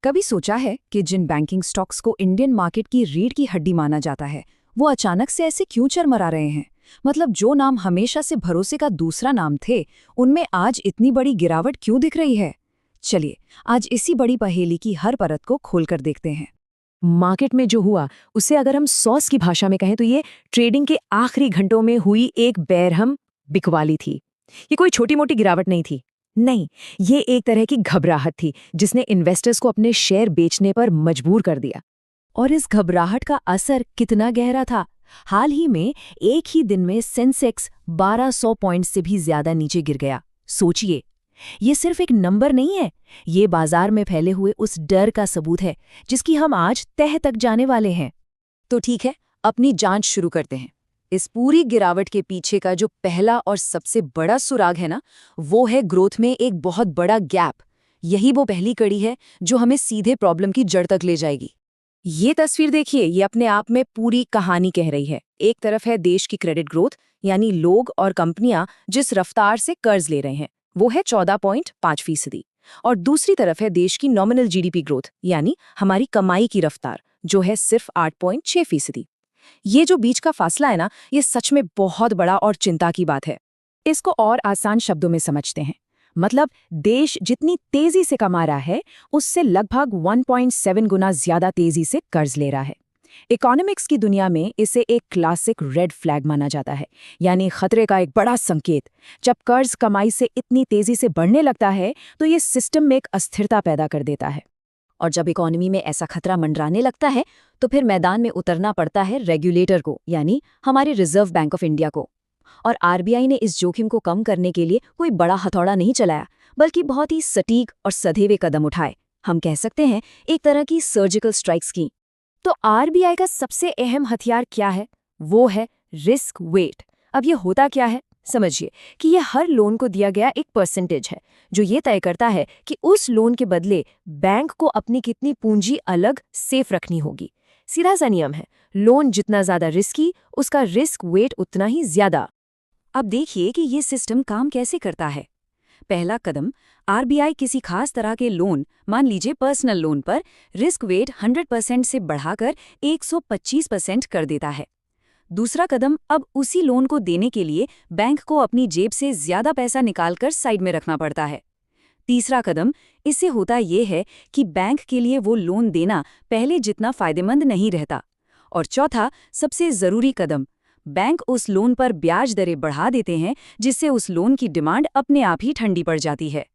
कभी सोचा है कि जिन बैंकिंग स्टॉक्स को इंडियन मार्केट की रीढ़ की हड्डी माना जाता है वो अचानक से ऐसे क्यों चरमरा रहे हैं? मतलब जो नाम हमेशा से भरोसे का दूसरा नाम थे, उनमें आज इतनी बड़ी गिरावट क्यों दिख रही है? चलिए आज इसी बड़ी पहेली की हर परत को खोलकर देखते हैं। मार्केट में जो हुआ उसे अगर हम सॉस की भाषा में कहें तो ये ट्रेडिंग के आखिरी घंटों में हुई एक बेरहम बिकवाली थी। ये कोई छोटी मोटी गिरावट नहीं थी। नहीं, ये एक तरह की घबराहट थी जिसने इन्वेस्टर्स को अपने शेयर बेचने पर मजबूर कर दिया। और इस घबराहट का असर कितना गहरा था? हाल ही में एक ही दिन में सेंसेक्स 1200 पॉइंट से भी ज्यादा नीचे गिर गया। सोचिए, ये सिर्फ एक नंबर नहीं है, ये बाजार में फैले हुए उस डर का सबूत है जिसकी हम आज तह तक जाने वाले हैं। तो ठीक है, अपनी जांच शुरू करते हैं। इस पूरी गिरावट के पीछे का जो पहला और सबसे बड़ा सुराग है ना, वो है ग्रोथ में एक बहुत बड़ा गैप। यही वो पहली कड़ी है जो हमें सीधे प्रॉब्लम की जड़ तक ले जाएगी। ये तस्वीर देखिए, ये अपने आप में पूरी कहानी कह रही है। एक तरफ है देश की क्रेडिट ग्रोथ, यानी लोग और कंपनियां जिस रफ्तार से कर्ज ले रहे हैं वो है 14.5%, और दूसरी तरफ है देश की नॉमिनल जीडीपी ग्रोथ, यानी हमारी कमाई की रफ्तार, जो है सिर्फ 8.6%। ये जो बीच का फासला है ना, ये सच में बहुत बड़ा और चिंता की बात है। इसको और आसान शब्दों में समझते हैं। मतलब देश जितनी तेजी से कमा रहा है उससे लगभग 1.7 गुना ज्यादा तेजी से कर्ज ले रहा है। इकोनॉमिक्स की दुनिया में इसे एक क्लासिक रेड फ्लैग माना जाता है, यानी खतरे का एक बड़ा संकेत। जब कर्ज कमाई से इतनी तेजी से बढ़ने लगता है तो ये सिस्टम में एक अस्थिरता पैदा कर देता है। और जब इकोनॉमी में ऐसा खतरा मंडराने लगता है तो फिर मैदान में उतरना पड़ता है रेगुलेटर को, यानी हमारे रिजर्व बैंक ऑफ इंडिया को। और आरबीआई ने इस जोखिम को कम करने के लिए कोई बड़ा हथौड़ा नहीं चलाया, बल्कि बहुत ही सटीक और सधेवे कदम उठाए। हम कह सकते हैं एक तरह की सर्जिकल स्ट्राइक्स की। तो आरबीआई का सबसे अहम हथियार क्या है? वो है रिस्क वेट। अब ये होता क्या है? समझिए कि ये हर लोन को दिया गया एक परसेंटेज है जो ये तय करता है कि उस लोन के बदले बैंक को अपनी कितनी पूंजी अलग सेफ रखनी होगी। सीधा सा नियम है, लोन जितना ज्यादा रिस्की उसका रिस्क वेट उतना ही ज्यादा। अब देखिए कि ये सिस्टम काम कैसे करता है। पहला कदम, आरबीआई किसी खास तरह के लोन, मान लीजिए पर्सनल लोन पर रिस्क वेट 100% से बढ़ाकर 125% कर देता है। दूसरा कदम, अब उसी लोन को देने के लिए बैंक को अपनी जेब से ज्यादा पैसा निकालकर साइड में रखना पड़ता है। तीसरा कदम, इससे होता ये है कि बैंक के लिए वो लोन देना पहले जितना फायदेमंद नहीं रहता। और चौथा, सबसे जरूरी कदम, बैंक उस लोन पर ब्याज दरें बढ़ा देते हैं जिससे उस लोन की डिमांड अपने आप ही ठंडी पड़ जाती है।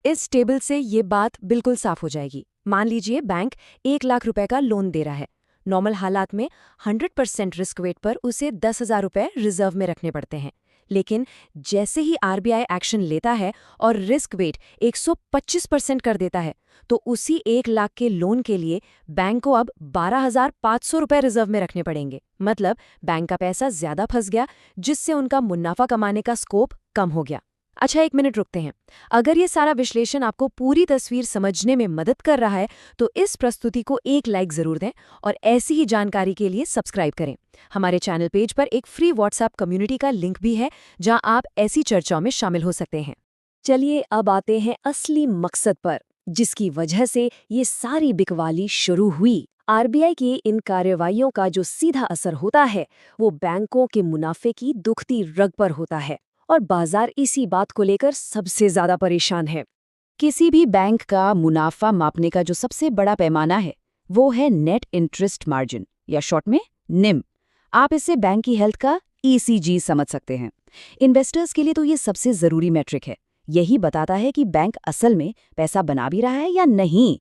इस टेबल से ये बात बिल्कुल साफ हो जाएगी। मान लीजिए बैंक 1 लाख रुपए का लोन दे रहा है। नॉर्मल हालात में 100% रिस्क वेट पर उसे 10,000 रुपए रिजर्व में रखने पड़ते हैं। लेकिन जैसे ही आरबीआई एक्शन लेता है और रिस्क वेट 125% कर देता है, तो उसी 1 लाख के लोन के लिए बैंक को अब 12,500 रुपए रिजर्व में रखने पड़ेंगे। मतलब बैंक का पैसा ज्यादा फंस गया, जिससे उनका मुनाफा कमाने का स्कोप कम हो गया। अच्छा, 1 मिनट रुकते हैं। अगर ये सारा विश्लेषण आपको पूरी तस्वीर समझने में मदद कर रहा है तो इस प्रस्तुति को एक लाइक जरूर दें और ऐसी ही जानकारी के लिए सब्सक्राइब करें। हमारे चैनल पेज पर एक फ्री व्हाट्सएप कम्युनिटी का लिंक भी है जहां आप ऐसी चर्चाओं में शामिल हो सकते हैं। चलिए अब आते हैं असली मकसद पर, जिसकी वजह से ये सारी बिकवाली शुरू हुई। आरबीआई की इन कार्रवाइयों का जो सीधा असर होता है वो बैंकों के मुनाफे की दुखती रग पर होता है, और बाजार इसी बात को लेकर सबसे ज्यादा परेशान है। किसी भी बैंक का मुनाफा मापने का जो सबसे बड़ा पैमाना है वो है नेट इंटरेस्ट मार्जिन, या शॉर्ट में निम। आप इसे बैंक की हेल्थ का ईसीजी समझ सकते हैं। इन्वेस्टर्स के लिए तो ये सबसे जरूरी मैट्रिक है। यही बताता है कि बैंक असल में पैसा बना भी रहा है या नहीं।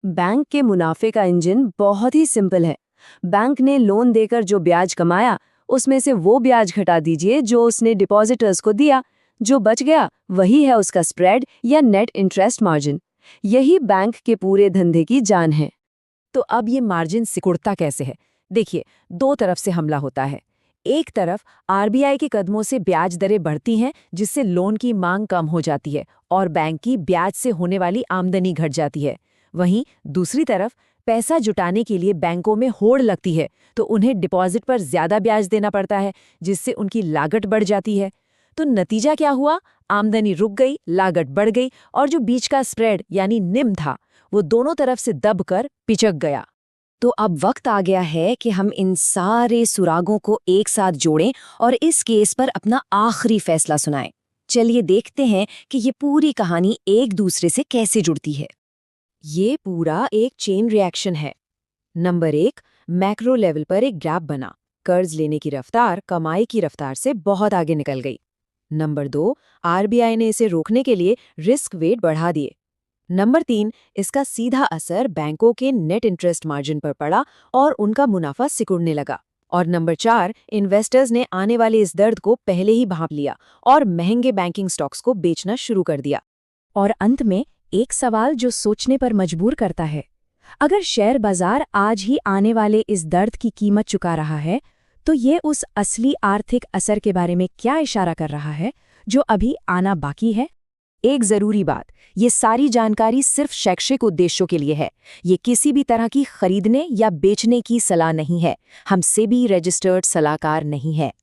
बैंक के मुनाफे का इंजन बहुत ही सिंपल है। बैंक ने लोन देकर जो ब्याज कमाया उसमें से वो ब्याज घटा दीजिए जो उसने डिपॉजिटर्स को दिया। जो बच गया वही है उसका स्प्रेड या नेट इंटरेस्ट मार्जिन। यही बैंक के पूरे धंधे की जान है। तो अब ये मार्जिन सिकुड़ता कैसे है? देखिए, 2 तरफ से हमला होता है। एक तरफ आरबीआई के कदमों से ब्याज दरें बढ़ती हैं जिससे लोन की मांग कम हो जाती है और बैंक की ब्याज से होने वाली आमदनी घट जाती है। वहीं दूसरी तरफ पैसा जुटाने के लिए बैंकों में होड़ लगती है तो उन्हें डिपॉजिट पर ज्यादा ब्याज देना पड़ता है जिससे उनकी लागत बढ़ जाती है। तो नतीजा क्या हुआ? आमदनी रुक गई, लागत बढ़ गई और जो बीच का स्प्रेड यानी निम था वो दोनों तरफ से दबकर पिचक गया। तो अब वक्त आ गया है कि हम इन सारे सुरागों को एक साथ जोड़ें और इस केस पर अपना आखिरी फैसला सुनाएं। चलिए देखते हैं कि ये पूरी कहानी एक दूसरे से कैसे जुड़ती है। ये पूरा एक चेन रिएक्शन है। नंबर 1, मैक्रो लेवल पर एक गैप बना। कर्ज लेने की रफ्तार कमाई की रफ्तार से बहुत आगे निकल गई। नंबर 2, आरबीआई ने इसे रोकने के लिए रिस्क वेट बढ़ा दिए। नंबर 3, इसका सीधा असर बैंकों के नेट इंटरेस्ट मार्जिन पर पड़ा और उनका मुनाफा सिकुड़ने लगा। और नंबर 4, इन्वेस्टर्स ने आने वाले इस दर्द को पहले ही भांप लिया और महंगे बैंकिंग स्टॉक्स को बेचना शुरू कर दिया। और अंत में एक सवाल जो सोचने पर मजबूर करता है। अगर शेयर बाजार आज ही आने वाले इस दर्द की कीमत चुका रहा है, तो ये उस असली आर्थिक असर के बारे में क्या इशारा कर रहा है जो अभी आना बाकी है? एक जरूरी बात, ये सारी जानकारी सिर्फ शैक्षिक उद्देश्यों के लिए है। ये किसी भी तरह की खरीदने या बेचने की सलाह नहीं है। हम सेबी रजिस्टर्ड सलाहकार नहीं है।